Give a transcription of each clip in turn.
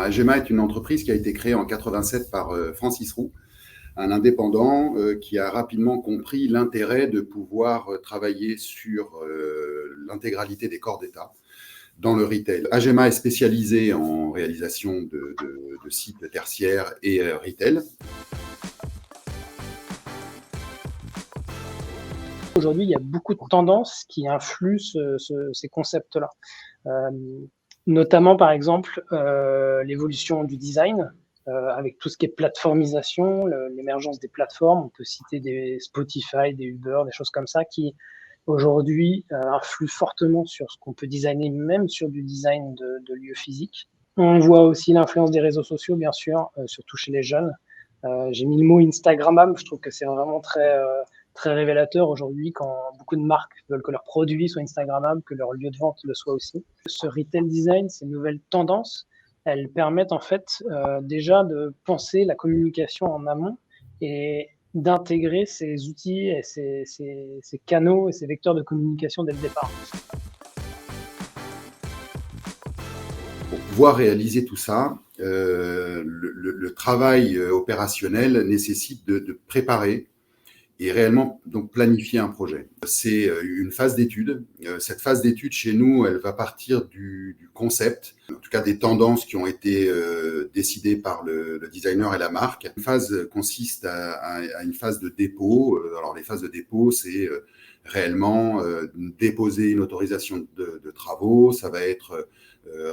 Agema est une entreprise qui a été créée en 87 par Francis Roux, un indépendant qui a rapidement compris l'intérêt de pouvoir travailler sur l'intégralité des corps d'État dans le retail. Agema est spécialisé en réalisation de sites tertiaires et retail. Aujourd'hui, il y a beaucoup de tendances qui influent ces concepts-là. Notamment, par exemple, l'évolution du design, avec tout ce qui est plateformisation, l'émergence des plateformes. On peut citer des Spotify, des Uber, des choses comme ça qui, aujourd'hui, influent fortement sur ce qu'on peut designer, même sur du design de lieux physiques. On voit aussi l'influence des réseaux sociaux, bien sûr, surtout chez les jeunes. J'ai mis le mot Instagrammable, je trouve que c'est vraiment très révélateur aujourd'hui quand beaucoup de marques veulent que leurs produits soient Instagrammables, que leur lieu de vente le soit aussi. Ce retail design, ces nouvelles tendances, elles permettent en fait déjà de penser la communication en amont et d'intégrer ces outils et ces canaux et ces vecteurs de communication dès le départ. Pour pouvoir réaliser tout ça, le travail opérationnel nécessite de préparer et réellement donc planifier un projet. C'est une phase d'étude. Cette phase d'étude chez nous, elle va partir du concept, en tout cas des tendances qui ont été décidées par le designer et la marque. Une phase consiste à une phase de dépôt. Alors les phases de dépôt, c'est réellement déposer une autorisation de travaux. Ça va être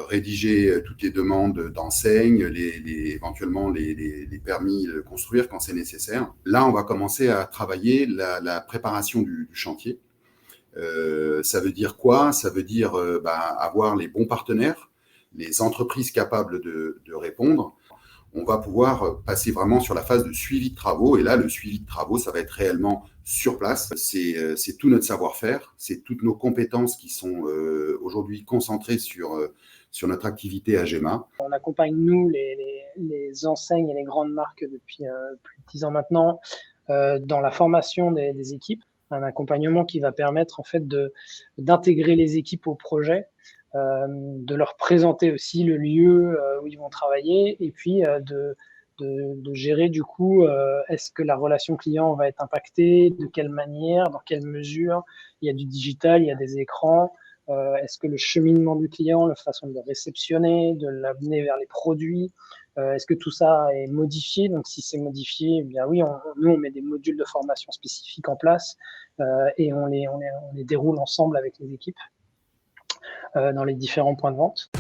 rédiger toutes les demandes d'enseigne, éventuellement les permis de construire quand c'est nécessaire. Là, on va commencer à travailler la préparation du chantier. Ça veut dire quoi? Ça veut dire avoir les bons partenaires, les entreprises capables de répondre. On va pouvoir passer vraiment sur la phase de suivi de travaux. Et là, le suivi de travaux, ça va être réellement sur place. C'est tout notre savoir-faire, c'est toutes nos compétences qui sont aujourd'hui concentrées sur notre activité Agema. On accompagne, nous, les enseignes et les grandes marques depuis plus de 10 ans maintenant dans la formation des équipes. Un accompagnement qui va permettre en fait d'intégrer les équipes au projet, de leur présenter aussi le lieu où ils vont travailler et puis de gérer du coup est-ce que la relation client va être impactée, de quelle manière, dans quelle mesure. Il y a du digital, il y a des écrans. Est-ce que le cheminement du client, la façon de le réceptionner, de l'amener vers les produits, est-ce que tout ça est modifié? Donc, si c'est modifié, eh bien oui, nous, on met des modules de formation spécifiques en place et on les déroule ensemble avec les équipes dans les différents points de vente.